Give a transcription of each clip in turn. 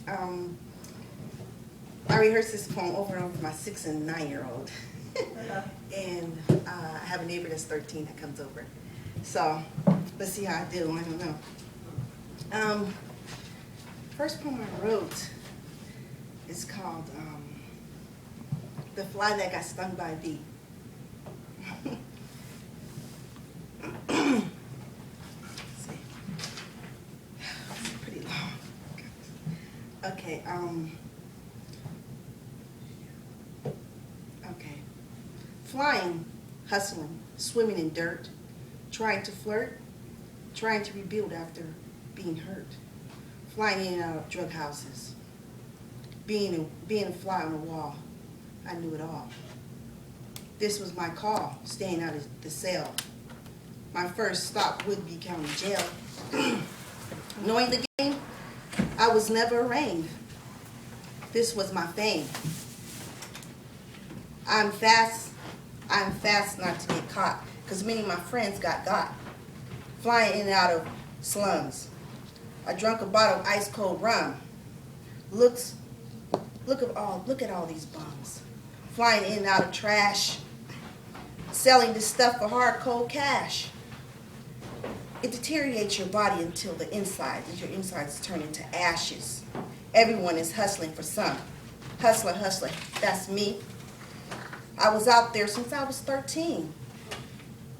Um, I rehearsed this poem over and over with my 6 and 9-year-old. And I have a neighbor that's 13 that comes over. So let's see how I do. I don't know. First poem I wrote is called The Fly That Got Stung by a Bee. Let's see. It's pretty long. Okay, okay. Flying, hustling, swimming in dirt, trying to flirt, trying to rebuild after being hurt, flying in and out of drug houses, being a fly on the wall. I knew it all. This was my call, staying out of the cell. My first stop would be county jail. Knowing the game, I was never arraigned. This was my fame. I'm fast not to get caught, because many of my friends got. Flying in and out of slums. I drank a bottle of ice cold rum. Look at all these bums. Flying in and out of trash. Selling this stuff for hard cold cash. It deteriorates your body until your insides turn into ashes. Everyone is hustling for some. Hustler, that's me. I was out there since I was 13.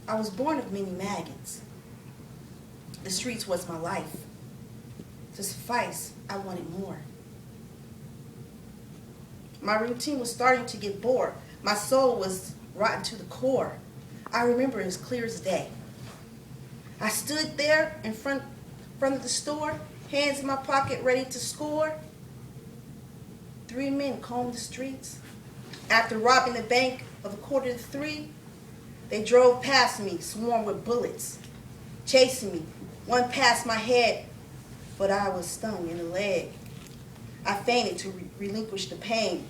I was born of many maggots. The streets was my life. To suffice, I wanted more. My routine was starting to get bored. My soul was rotten to the core. I remember it as clear as day. I stood there in front of the store, hands in my pocket, ready to score. 3 men combed the streets. After robbing the bank of 2:45, they drove past me, swarmed with bullets, chasing me. One passed my head, but I was stung in the leg. I fainted to relinquish the pain.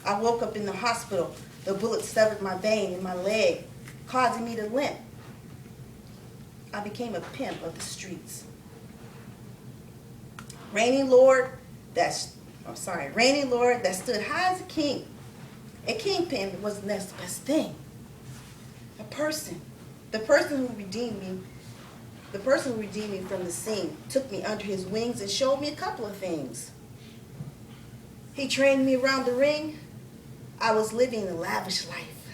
I woke up in the hospital. The bullet severed my vein in my leg, causing me to limp. I became a pimp of the streets. Reigning Lord that stood high as a king. A kingpin was the next best thing. The person who redeemed me from the scene, took me under his wings and showed me a couple of things. He trained me around the ring. I was living a lavish life,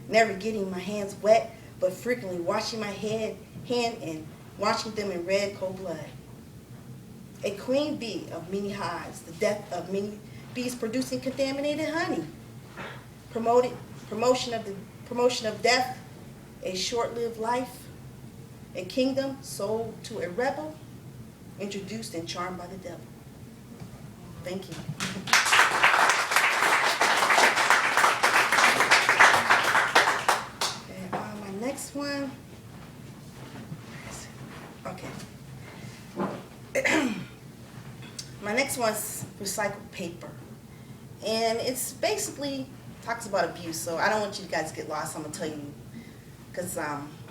never getting my hands wet, but frequently washing my hand and washing them in red cold blood. A queen bee of many hives, the death of many bees producing contaminated honey. Promotion of death, a short-lived life, a kingdom sold to a rebel, introduced and charmed by the devil. Thank you. Okay, my next one. Okay. My next one's recycled paper. And it's basically talks about abuse, so I don't want you guys to get lost. I'm going to tell you, because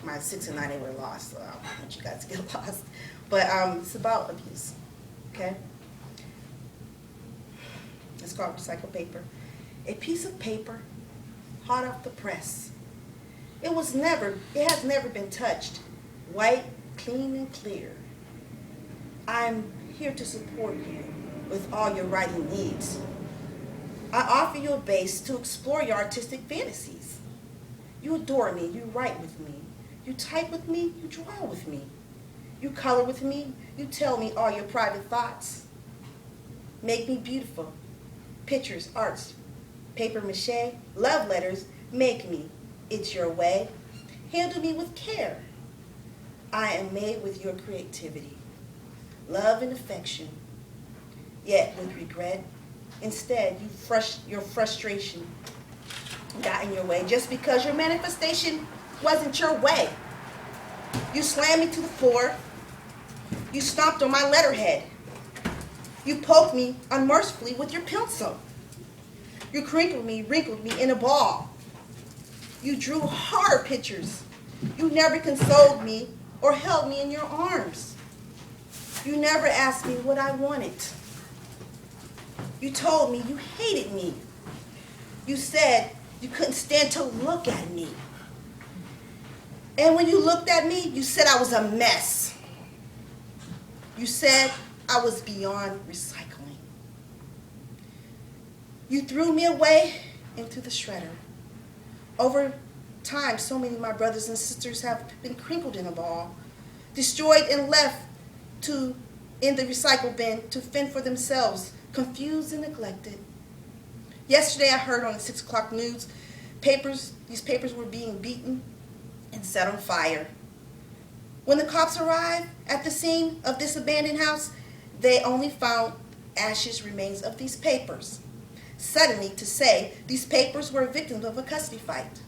my 6 and 9, they were lost, so I don't want you guys to get lost. But it's about abuse, okay? It's called recycled paper. A piece of paper, hot off the press. It has never been touched. White, clean, and clear. I'm here to support you with all your writing needs. I offer you a base to explore your artistic fantasies. You adore me, you write with me. You type with me, you draw with me. You color with me, you tell me all your private thoughts. Make me beautiful. Pictures, arts, paper mache, love letters, make me. It's your way. Handle me with care. I am made with your creativity, love and affection, yet with regret. Instead, your frustration got in your way just because your manifestation wasn't your way. You slammed me to the floor. You stomped on my letterhead. You poked me unmercifully with your pencil. You wrinkled me in a ball. You drew hard pictures. You never consoled me or held me in your arms. You never asked me what I wanted. You told me you hated me. You said you couldn't stand to look at me. And when you looked at me, you said I was a mess. You said I was beyond recycling. You threw me away into the shredder. Over time, so many of my brothers and sisters have been crinkled in a ball, destroyed and left in the recycle bin to fend for themselves, confused and neglected. Yesterday I heard on the 6 o'clock news, these papers were being beaten and set on fire. When the cops arrived at the scene of this abandoned house, they only found ashes remains of these papers. Suddenly, to say these papers were victims of a custody fight.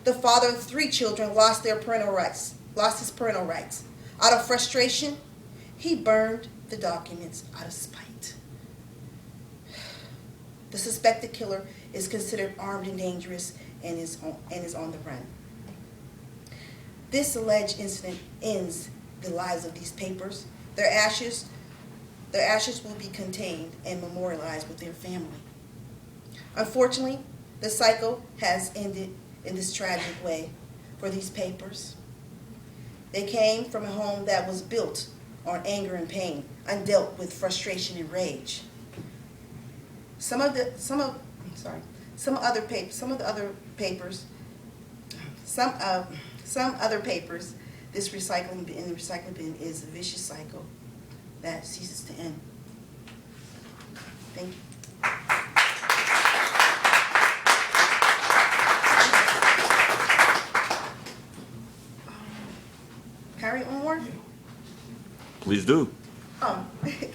The father of 3 children lost his parental rights. Out of frustration, he burned the documents out of spite. The suspected killer is considered armed and dangerous and is on the run. This alleged incident ends the lives of these papers. Their ashes will be contained and memorialized with their family. Unfortunately, the cycle has ended in this tragic way for these papers. They came from a home that was built on anger and pain, undealt with frustration and rage. Some other papers, this recycling bin, in the recycling bin is a vicious cycle that ceases to end. Thank you. Carry on more? Please do. Okay.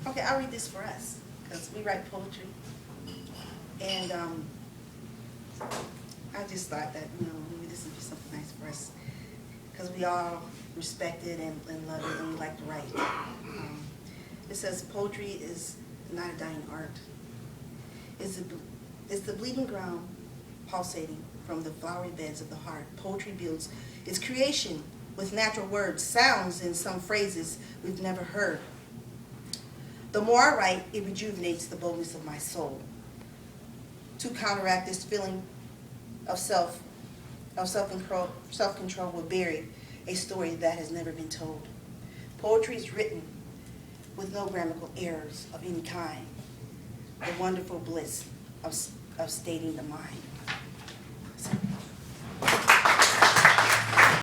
Okay, I'll read this for us, because we write poetry. And I just thought that, maybe this would be something nice for us, because we all respect it and love it, and we like to write. It says, poetry is not a dying art. It's the bleeding ground pulsating from the flowery beds of the heart. Poetry builds its creation with natural words, sounds, and some phrases we've never heard. The more I write, it rejuvenates the boldness of my soul. To counteract this feeling of self-control will bury a story that has never been told. Poetry is written with no grammatical errors of any kind. The wonderful bliss of stating the mind.